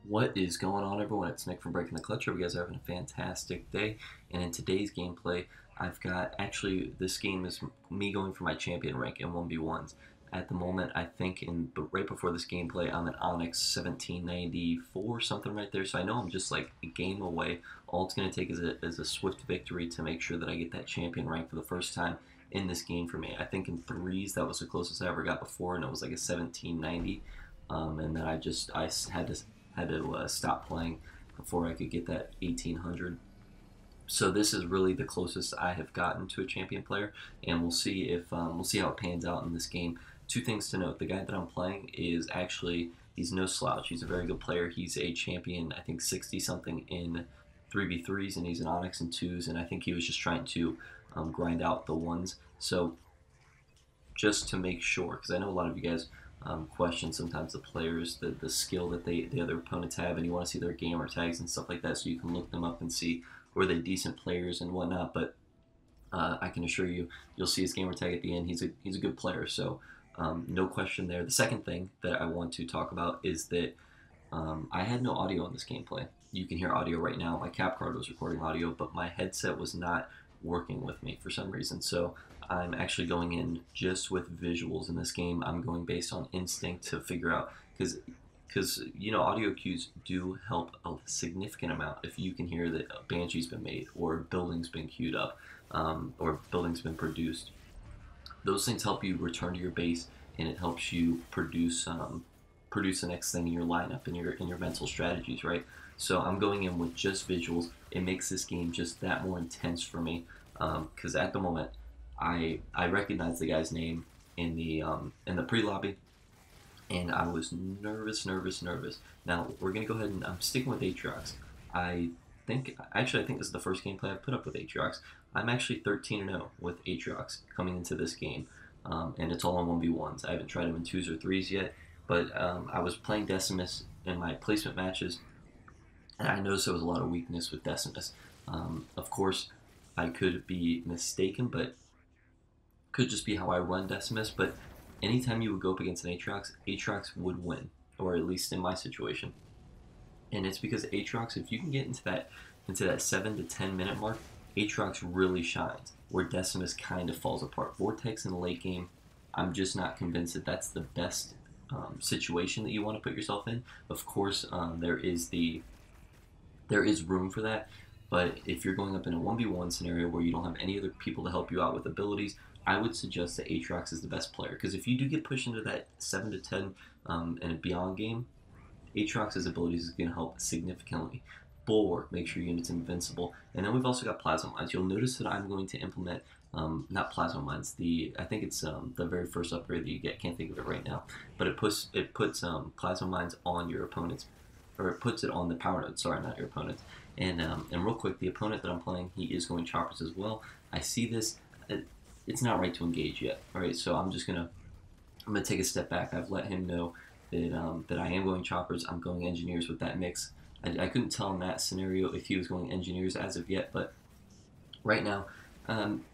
What is going on, everyone? It's Nick from Breaking the Clutch. Hope you guys are having a fantastic day. And in today's gameplay, I've got this game is me going for my champion rank in 1v1s. At the moment, I think right before this gameplay, I'm at Onyx 1794, something right there. So I know I'm just like a game away. All it's going to take is a swift victory to make sure that I get that champion rank for the first time in this game for me. I think in threes, that was the closest I ever got before, and it was like a 1790. And then I had to stop playing before I could get that 1800. So this is really the closest I have gotten to a champion player, and we'll see how it pans out in this game. Two things to note: the guy that I'm playing he's no slouch. He's a very good player. He's a champion, I think 60 something in 3v3s, and he's an Onyx in twos. And I think he was just trying to grind out the ones. So just to make sure, because I know a lot of you guys question sometimes the players, the skill that the other opponents have, and you want to see their gamer tags and stuff like that, so you can look them up and see were they decent players and whatnot. But I can assure you, you'll see his gamer tag at the end. He's a good player, so no question there. The second thing that I want to talk about is that I had no audio in this gameplay. You can hear audio right now. My cap card was recording audio, but my headset was not working with me for some reason. So I'm actually going in just with visuals in this game. I'm going based on instinct to figure out, because audio cues do help a significant amount if you can hear that a banshee's been made or a building's been queued up, or a building's been produced. Those things help you return to your base, and it helps you produce the next thing in your lineup and your mental strategies, right? So I'm going in with just visuals. It makes this game just that more intense for me, because at the moment I recognize the guy's name in the pre-lobby, and I was nervous. Now we're gonna go ahead and I'm sticking with Atriox. I I think this is the first gameplay I've put up with Atriox. I'm actually 13-0 with Atriox coming into this game, and it's all on 1v1s. I haven't tried him in twos or threes yet, but I was playing Decimus in my placement matches, and I noticed there was a lot of weakness with Decimus. Of course, I could be mistaken, but could just be how I run Decimus. But anytime you would go up against an Atriox, Atriox would win, or at least in my situation. And it's because Atriox, if you can get into that 7 to 10 minute mark, Atriox really shines, where Decimus kind of falls apart. Vortex in the late game, I'm just not convinced that that's the best situation that you want to put yourself in. Of course, there is room for that, but if you're going up in a 1v1 scenario where you don't have any other people to help you out with abilities, I would suggest that Atriox is the best player. Because if you do get pushed into that 7 to 10 and beyond game, Atriox's abilities is going to help significantly. Bulwark, make sure your unit's invincible. And then we've also got Plasma Mines. You'll notice that I'm going to implement, not Plasma Mines, I think it's the very first upgrade that you get. Can't think of it right now. But it puts Plasma Mines on your opponent's, or it puts it on the power node, sorry, not your opponent's. And real quick, the opponent that I'm playing, he is going choppers as well. I see this, it's not right to engage yet. Alright, so I'm gonna take a step back. I've let him know that I am going choppers. I'm going engineers with that mix. I couldn't tell in that scenario if he was going engineers as of yet, but right now,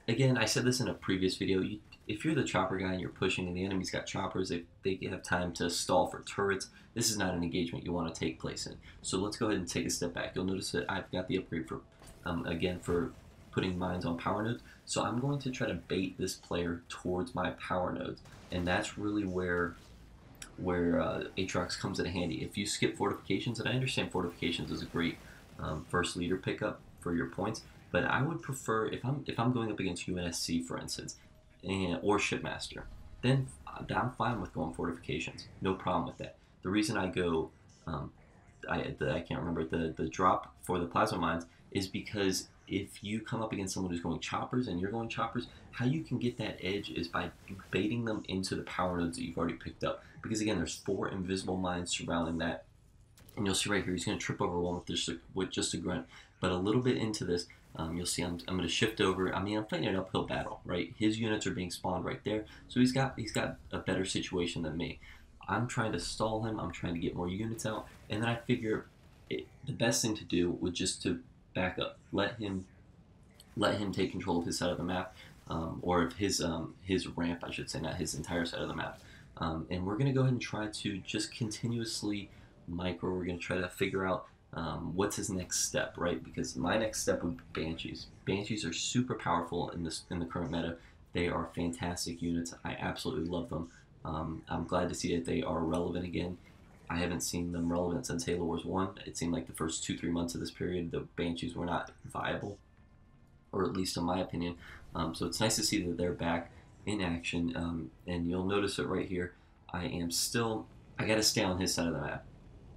again, I said this in a previous video, if you're the chopper guy and you're pushing and the enemy's got choppers, they have time to stall for turrets, this is not an engagement you want to take place in. So let's go ahead and take a step back. You'll notice that I've got the upgrade for, again, for putting mines on power nodes. So I'm going to try to bait this player towards my power nodes, and that's really where Atriox comes in handy. If you skip fortifications, and I understand fortifications is a great first leader pickup for your points, but I would prefer, if I'm going up against UNSC, for instance, or Shipmaster, then I'm fine with going fortifications. No problem with that. The reason I go, I can't remember, the drop for the Plasma Mines is because if you come up against someone who's going choppers and you're going choppers, how you can get that edge is by baiting them into the power nodes that you've already picked up. Because again, there's 4 invisible mines surrounding that. And you'll see right here, he's going to trip over one with just a grunt. But a little bit into this, you'll see I'm going to shift over. I mean, I'm fighting an uphill battle, right? His units are being spawned right there. So he's got a better situation than me. I'm trying to stall him. I'm trying to get more units out. And then I figure the best thing to do would just to back up. Let him take control of his side of the map, or of his ramp, I should say, not his entire side of the map. And we're going to go ahead and try to just continuously micro. We're going to try to figure out what's his next step, right? Because my next step would be Banshees. Banshees are super powerful in the current meta. They are fantastic units. I absolutely love them. I'm glad to see that they are relevant again. I haven't seen them relevant since Halo Wars 1. It seemed like the first 2-3 months of this period, the Banshees were not viable, or at least in my opinion. So it's nice to see that they're back in action. And you'll notice it right here. I got to stay on his side of the map.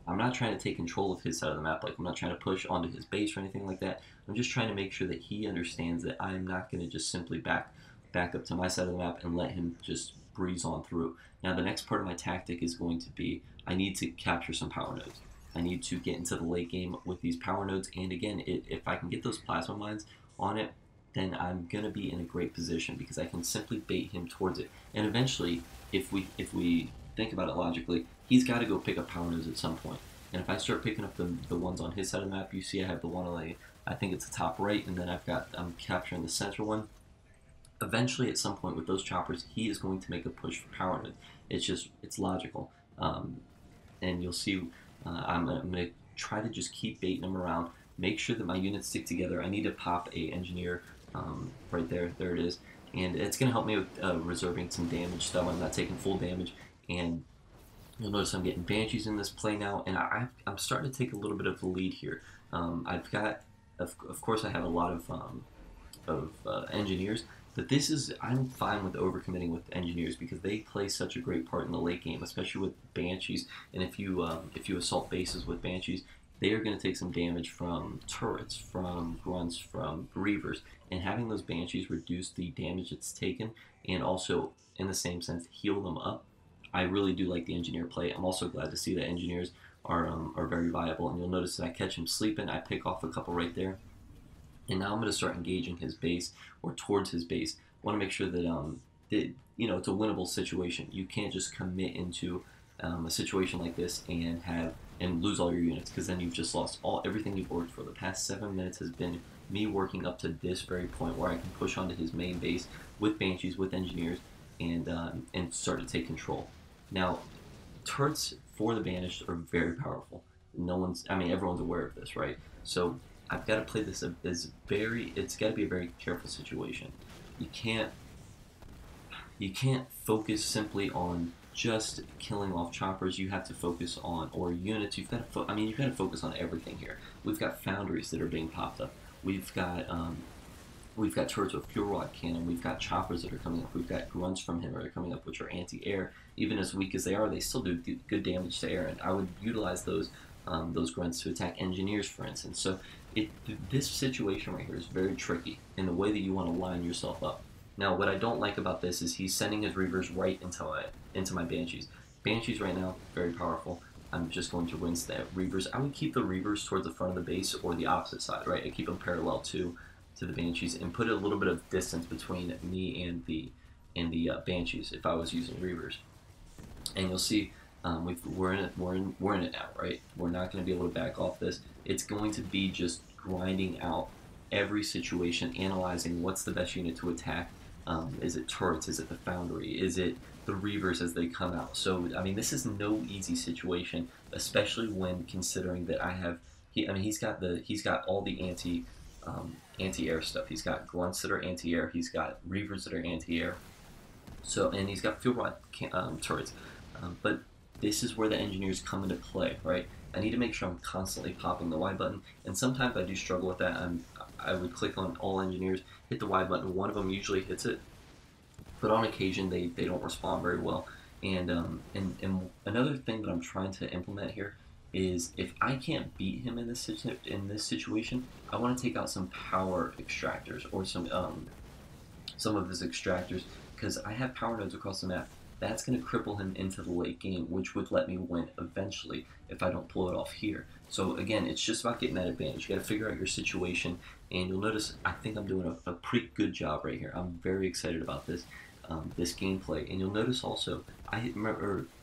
I'm not trying to take control of his side of the map. Like, I'm not trying to push onto his base or anything like that. I'm just trying to make sure that he understands that I'm not going to just simply back up to my side of the map and let him just breeze on through. Now, the next part of my tactic is going to be I need to capture some power nodes. I need to get into the late game with these power nodes. And again, if I can get those plasma mines on it, then I'm going to be in a great position because I can simply bait him towards it. And eventually, if we think about it logically, he's got to go pick up power nodes at some point. And if I start picking up the ones on his side of the map, you see I have the one on the, I think it's the top right, and then I'm capturing the central one. Eventually, at some point with those choppers, he is going to make a push for power nodes. It's logical. And you'll see I'm going to try to just keep baiting him around, make sure that my units stick together. I need to pop a engineer right there. There it is. And it's going to help me with reserving some damage so I'm not taking full damage. And you'll notice I'm getting Banshees in this play now, and I'm starting to take a little bit of the lead here. I've got, of course, I have a lot of engineers, but I'm fine with overcommitting with engineers because they play such a great part in the late game, especially with Banshees. And if you assault bases with Banshees, they are going to take some damage from turrets, from grunts, from reavers, and having those Banshees reduce the damage it's taken, and also in the same sense heal them up. I really do like the engineer play. I'm also glad to see that engineers are very viable, and you'll notice that I catch him sleeping. I pick off a couple right there. And now I'm going to start engaging his base or towards his base. I want to make sure that, it's a winnable situation. You can't just commit into a situation like this and lose all your units, because then you've just lost everything you've worked for. The past 7 minutes has been me working up to this very point where I can push onto his main base with Banshees, with engineers, and start to take control. Now, turrets for the Banished are very powerful. Everyone's aware of this, right? So I've got to play this it's got to be a very careful situation. You can't focus simply on just killing off choppers. You have to focus on, or units. You've got to focus on everything here. We've got foundries that are being popped up. We've got turrets with fuel rod cannon. We've got choppers that are coming up. We've got grunts from him that are coming up, which are anti-air. Even as weak as they are, they still do good damage to air, and I would utilize those grunts to attack engineers, for instance. So this situation right here is very tricky in the way that you want to line yourself up. Now, what I don't like about this is he's sending his reavers right into my Banshees. Banshees right now, very powerful. I'm just going to rinse the reavers. I would keep the reavers towards the front of the base or the opposite side, right? I keep them parallel to the Banshees and put a little bit of distance between me and the Banshees if I was using reavers. And you'll see we're in it now, right? We're not going to be able to back off this. It's going to be just grinding out every situation, analyzing what's the best unit to attack. Is it turrets? Is it the foundry? Is it the reavers as they come out? So this is no easy situation, especially when considering that he's got all the anti-air stuff. He's got grunts that are anti-air. He's got reavers that are anti-air. So, and he's got fuel rod turrets. But this is where the engineers come into play, right? I need to make sure I'm constantly popping the Y button, and sometimes I do struggle with that. I would click on all engineers, hit the Y button. One of them usually hits it, but on occasion they don't respond very well. And another thing that I'm trying to implement here is if I can't beat him in this situation, I want to take out some power extractors or some of his extractors, because I have power nodes across the map. That's going to cripple him into the late game, which would let me win eventually if I don't pull it off here. So again, it's just about getting that advantage. You got to figure out your situation, and you'll notice I think I'm doing a pretty good job right here. I'm very excited about this gameplay, and you'll notice also,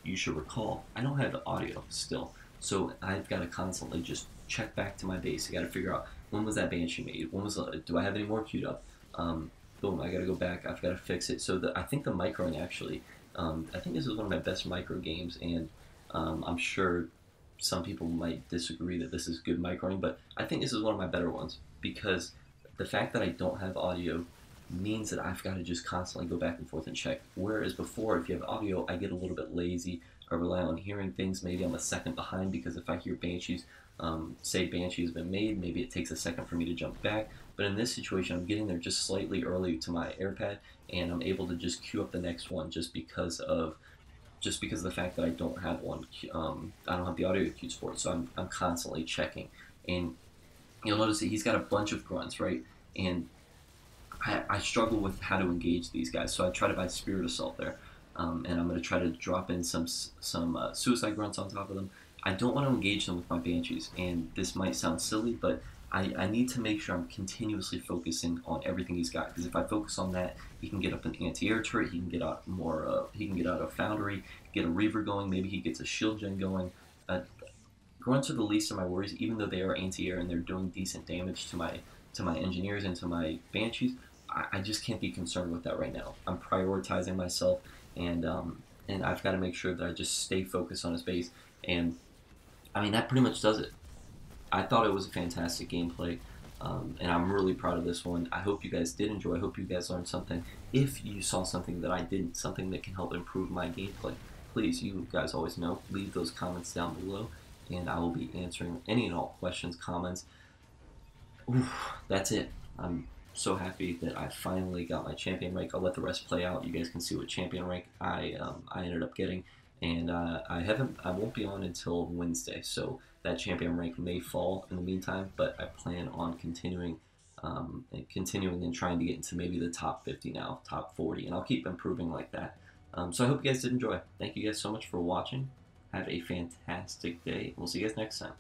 you should recall, I don't have the audio still, so I've got to constantly just check back to my base. I got to figure out when was that Banshee made, do I have any more queued up? Boom, I got to go back. I've got to fix it. So I think the microing actually. I think this is one of my best micro games, and I'm sure some people might disagree that this is good mic running, but I think this is one of my better ones because the fact that I don't have audio means that I've got to just constantly go back and forth and check. Whereas before, if you have audio, I get a little bit lazy. I rely on hearing things. Maybe I'm a second behind because if I hear Banshees, say Banshee has been made, maybe it takes a second for me to jump back. But in this situation, I'm getting there just slightly early to my AirPad, and I'm able to just queue up the next one just because of the fact that I don't have one. I don't have the audio queued for it, so I'm constantly checking. And you'll notice that he's got a bunch of grunts, right? And I struggle with how to engage these guys, so I try to buy Spirit Assault there, and I'm going to try to drop in some Suicide Grunts on top of them. I don't want to engage them with my Banshees, and this might sound silly, but I need to make sure I'm continuously focusing on everything he's got, because if I focus on that, he can get up an anti-air turret, he can get out more, he can get out a Foundry, get a Reaver going, maybe he gets a Shield Gen going. Grunts are the least of my worries, even though they are anti-air and they're doing decent damage to my engineers and to my Banshees. I just can't be concerned with that right now. I'm prioritizing myself, and I've got to make sure that I just stay focused on his base. And I mean, that pretty much does it. I thought it was a fantastic gameplay, and I'm really proud of this one. I hope you guys did enjoy. I hope you guys learned something. If you saw something that I didn't, something that can help improve my gameplay, please, you guys always know, leave those comments down below, and I will be answering any and all questions, comments. Oof, that's it. I'm so happy that I finally got my champion rank. I'll let the rest play out. You guys can see what champion rank I ended up getting, and I won't be on until Wednesday, so that champion rank may fall in the meantime. But I plan on continuing and trying to get into maybe the top 50 now, top 40, and I'll keep improving like that. So I hope you guys did enjoy. Thank you guys so much for watching. Have a fantastic day. We'll see you guys next time.